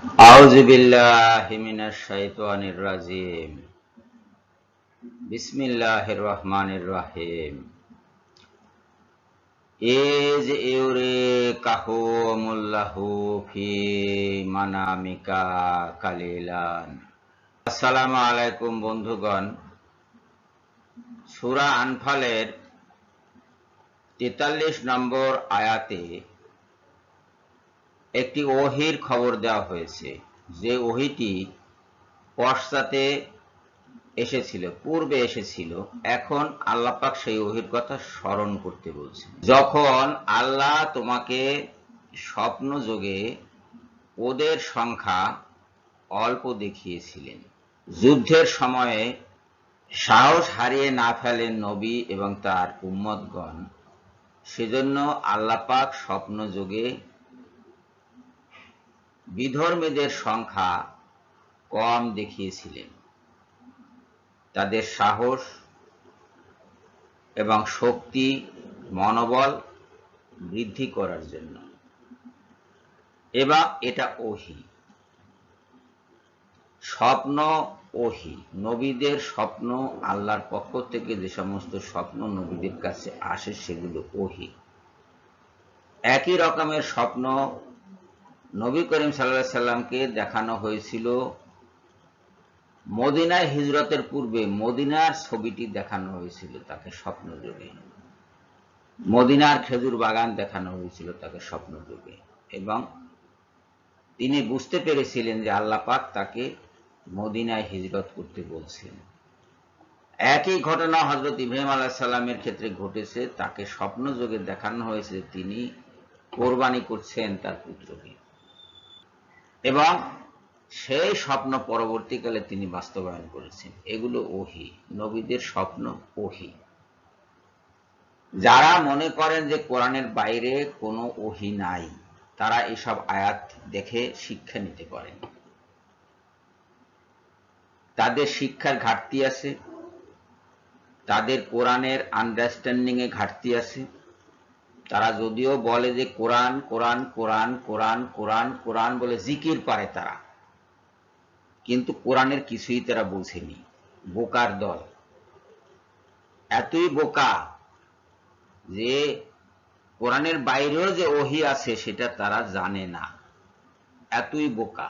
আউযু বিল্লাহি মিনাশ শাইতানির রাজিম। বিসমিল্লাহির রহমানির রহিম। ইজ ইউরিকাহুমুল্লাহু ফি মানামিকা কালিলান। আসসালামু আলাইকুম বন্ধুগণ। সূরা আনফালের 43 নম্বর আয়াতে একটি ওহীর খবর দেওয়া হয়েছে, যে ওহীটি পশ্চাতে এসেছিল, পূর্বে এসেছিল। এখন আল্লাহ পাক সেই ওহীর কথা স্মরণ করতে বলছেন। যখন আল্লাহ তোমাকে স্বপ্ন যোগে ওদের সংখ্যা অল্প দেখিয়েছিলেন, যুদ্ধের সময়ে সাহস হারিয়ে না ফেলেন নবী এবং তার উম্মতগণ, সেজন্য আল্লাহ পাক স্বপ্ন যোগে বিধর্মীদের সংখ্যা কম দেখিয়েছিলেন, তাদের সাহস এবং শক্তি, মনোবল বৃদ্ধি করার জন্য। এবং এটা ওহী, স্বপ্ন ওহী। নবীদের স্বপ্ন, আল্লাহর পক্ষ থেকে যে সমস্ত স্বপ্ন নবীদের কাছে আসে সেগুলো ওহী। একই রকমের স্বপ্ন নবী করিম সাল্লাল্লাহু আলাইহি সাল্লামকে দেখানো হয়েছিল মদিনায় হিজরতের পূর্বে। মদিনার ছবিটি দেখানো হয়েছিল তাকে স্বপ্নযোগে, মদিনার খেজুর বাগান দেখানো হয়েছিল তাকে স্বপ্নযোগে, এবং তিনি বুঝতে পেরেছিলেন যে আল্লাহ পাক তাকে মদিনায় হিজরত করতে বলছেন। একই ঘটনা হযরত ইব্রাহিম আলাইহিস সালামের ক্ষেত্রে ঘটেছে। তাকে স্বপ্নযোগে দেখানো হয়েছে তিনি কোরবানি করছেন তার পুত্রকে, এবং সেই স্বপ্ন পরবর্তীকালে তিনি বাস্তবায়ন করেছেন। এগুলো ওহী, নবীদের স্বপ্ন ওহী। যারা মনে করেন যে কোরআনের বাইরে কোনো ওহী নাই, তারা এসব আয়াত দেখে শিক্ষা নিতে পারেন। তাদের শিক্ষার ঘাটতি আছে, তাদের কোরআনের আন্ডারস্ট্যান্ডিং এ ঘাটতি আছে। তারা যদিও বলে যে কোরআন কোরআন কোরআন কোরআন কোরআন কোরআন বলে জিকির পারে তারা, কিন্তু কোরআনের কিছুই তারা বোঝেনি। বোকার দল, এতই বোকা যে কোরআনের বাইরেও যে ওহী আছে সেটা তারা জানে না, এতই বোকা।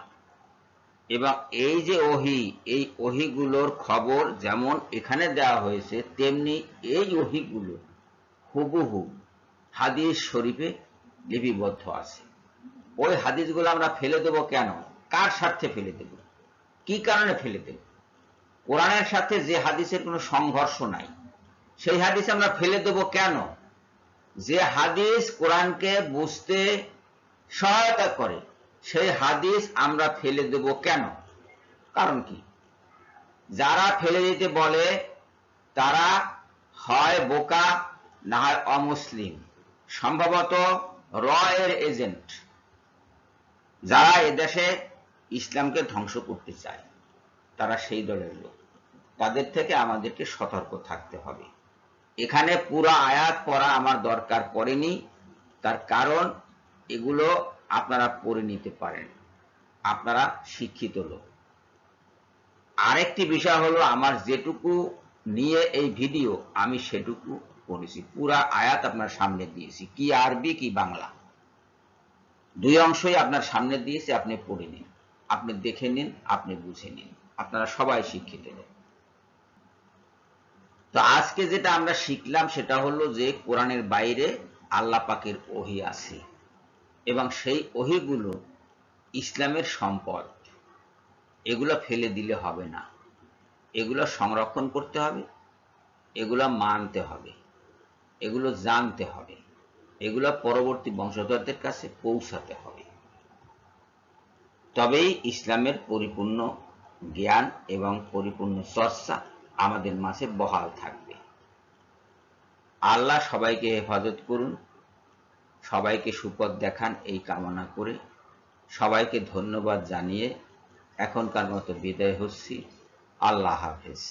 এবং এই যে ওহী, এই ওহীগুলোর খবর যেমন এখানে দেওয়া হয়েছে, তেমনি এই ওহীগুলো হুবহু হাদিস শরীফে লিপিবদ্ধ আছে। ওই হাদিসগুলো আমরা ফেলে দেব কেন? কার স্বার্থে ফেলে দেব? কি কারণে ফেলে দেব? কোরআনের সাথে যে হাদিসের কোনো সংঘর্ষ নাই, সেই হাদিস আমরা ফেলে দেব কেন? যে হাদিস কোরআনকে বুঝতে সহায়তা করে, সেই হাদিস আমরা ফেলে দেব কেন? কারণ কি? যারা ফেলে দিতে বলে তারা হয় বোকা, না হয় অমুসলিম, সম্ভবত র এর এজেন্ট, যারা এদেশে ইসলামকে ধ্বংস করতে চায়, তারা সেই দলের লোক। তাদের থেকে আমাদেরকে সতর্ক থাকতে হবে। এখানে পুরো আয়াত পড়া আমার দরকার পড়েনি, তার কারণ এগুলো আপনারা পড়ে নিতে পারেন, আপনারা শিক্ষিত লোক। আরেকটি বিষয় হলো, আমার যেটুকু নিয়ে এই ভিডিও, আমি সেটুকু পড়েছি। পুরা আয়াত আপনার সামনে দিয়েছি, কি আরবি কি বাংলা, দুই অংশই আপনার সামনে দিয়েছি। আপনি পড়ে নিন, আপনি দেখে নিন, আপনি বুঝে নিন। আপনারা সবাই শিক্ষিত লোক। তো আজকে যেটা আমরা শিখলাম সেটা হলো যে কোরআনের বাইরে আল্লাহ পাকের ওহী আছে, এবং সেই ওহীগুলো ইসলামের সম্পদ। এগুলো ফেলে দিলে হবে না, এগুলো সংরক্ষণ করতে হবে, এগুলো মানতে হবে, এগুলো জানতে হবে, এগুলো পরবর্তী বংশধরদের কাছে পৌঁছাতে হবে। তবেই ইসলামের পরিপূর্ণ জ্ঞান এবং পরিপূর্ণ চর্চা আমাদের মাঝে বহাল থাকবে। আল্লাহ সবাইকে হেফাজত করুন, সবাইকে সুপথ দেখান, এই কামনা করে সবাইকে ধন্যবাদ জানিয়ে এখনকার মতো বিদায় হচ্ছি। আল্লাহ হাফেজ।